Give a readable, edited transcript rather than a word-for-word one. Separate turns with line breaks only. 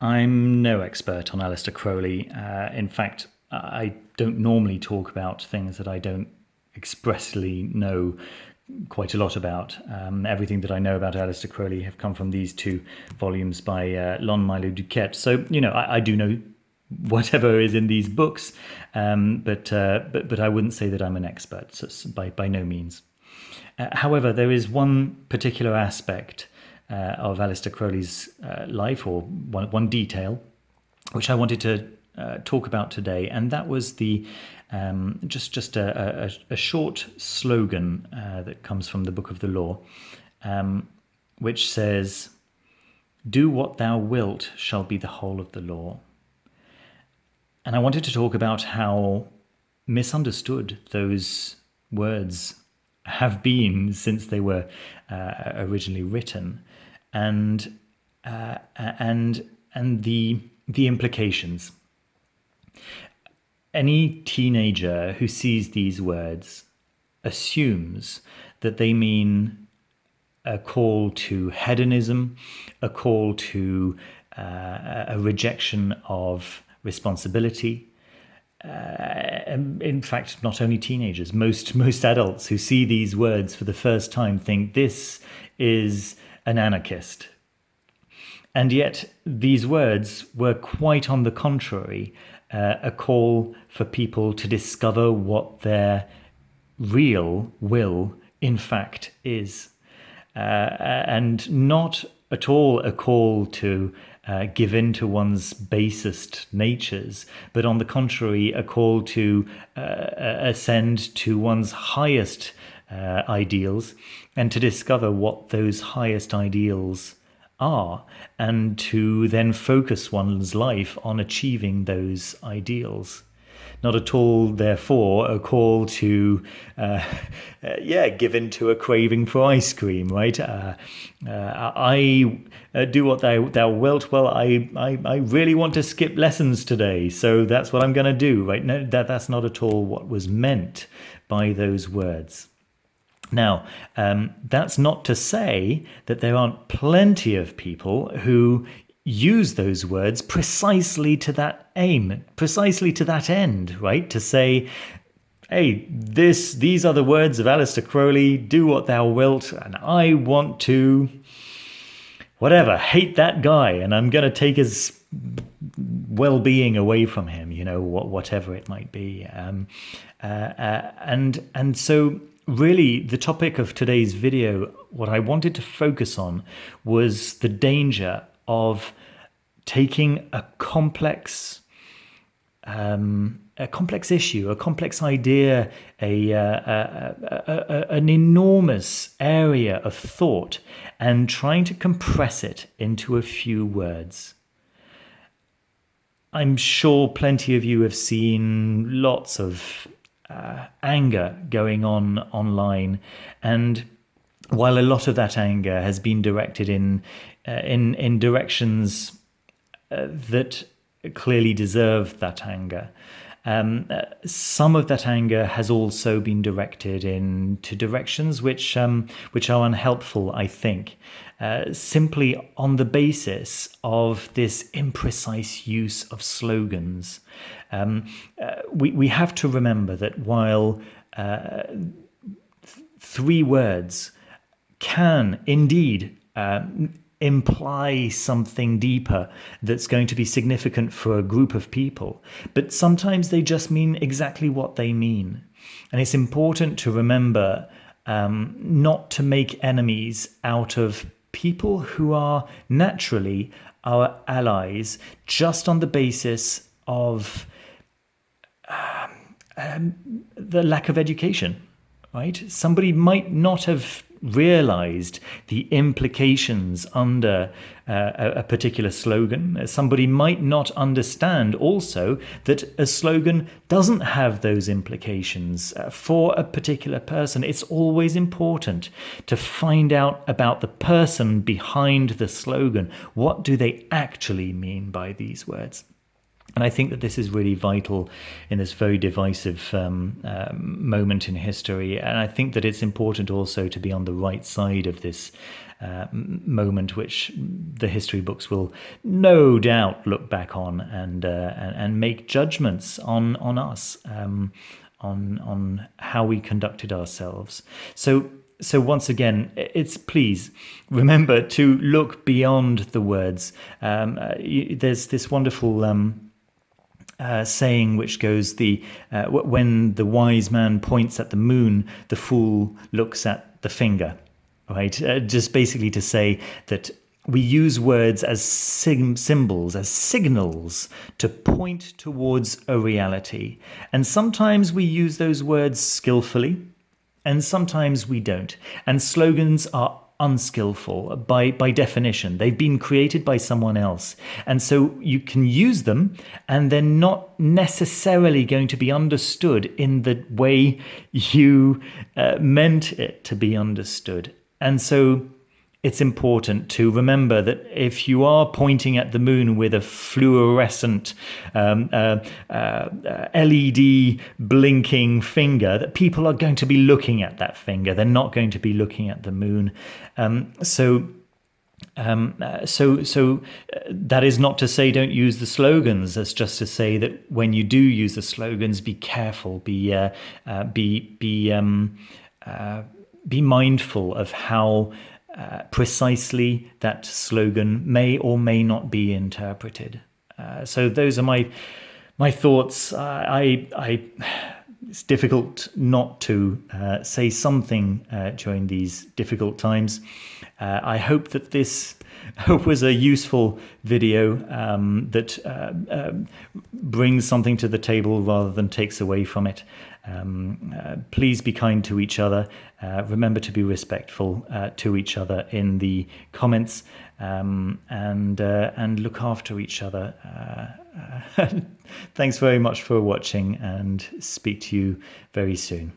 I'm no expert on Aleister Crowley. In fact, I don't normally talk about things that I don't expressly know quite a lot about. Everything that I know about Aleister Crowley have come from these two volumes by Lon Milo Duquette. So, I do know whatever is in these books, but I wouldn't say that I'm an expert, so by no means. However, there is one particular aspect of Aleister Crowley's life, or one detail, which I wanted to talk about today, and that was the just a short slogan that comes from the Book of the Law, which says, "Do what thou wilt shall be the whole of the law." And I wanted to talk about how misunderstood those words have been since they were originally written, and the implications. Any teenager who sees these words assumes that they mean a call to hedonism, a call to a rejection of responsibility. In fact, not only teenagers, most adults who see these words for the first time think this is an anarchist. And yet these words were quite on the contrary, a call for people to discover what their real will in fact is, and not at all a call to give in to one's basest natures, but on the contrary, a call to ascend to one's highest ideals, and to discover what those highest ideals are, and to then focus one's life on achieving those ideals. Not at all, therefore, a call to, give in to a craving for ice cream, right? I do what thou wilt. Well, I really want to skip lessons today, so that's what I'm going to do, right? No, that's not at all what was meant by those words. Now, that's not to say that there aren't plenty of people who use those words precisely to that aim, precisely to that end, right? To say, hey, these are the words of Aleister Crowley, do what thou wilt, and I want to, hate that guy, and I'm going to take his well-being away from him, whatever it might be. And so really, the topic of today's video, what I wanted to focus on was the danger of taking a complex issue, a complex idea, an enormous area of thought, and trying to compress it into a few words. I'm sure plenty of you have seen lots of anger going on online, and while a lot of that anger has been directed in directions that clearly deserve that anger, some of that anger has also been directed into directions which are unhelpful, I think, simply on the basis of this imprecise use of slogans. We have to remember that while three words can indeed imply something deeper that's going to be significant for a group of people, but sometimes they just mean exactly what they mean. And it's important to remember not to make enemies out of people who are naturally our allies just on the basis of the lack of education, right? Somebody might not have realized the implications under a particular slogan. Somebody might not understand also that a slogan doesn't have those implications for a particular person. It's always important to find out about the person behind the slogan. What do they actually mean by these words? And I think that this is really vital in this very divisive moment in history. And I think that it's important also to be on the right side of this moment, which the history books will no doubt look back on and make judgments on us, on how we conducted ourselves. So once again, it's please remember to look beyond the words. There's this wonderful saying which goes, when the wise man points at the moon, the fool looks at the finger, right? Just basically to say that we use words as symbols, as signals to point towards a reality. And sometimes we use those words skillfully, and sometimes we don't. And slogans are unskillful by definition. They've been created by someone else. And so you can use them and they're not necessarily going to be understood in the way you meant it to be understood. And so it's important to remember that if you are pointing at the moon with a fluorescent LED blinking finger, that people are going to be looking at that finger. They're not going to be looking at the moon. So that is not to say don't use the slogans. That's just to say that when you do use the slogans, be careful. Be mindful of how precisely that slogan may or may not be interpreted. So those are my thoughts. It's difficult not to say something during these difficult times. I hope that this was a useful video that brings something to the table rather than takes away from it. Please be kind to each other. Remember to be respectful to each other in the comments, and look after each other. Thanks very much for watching, and speak to you very soon.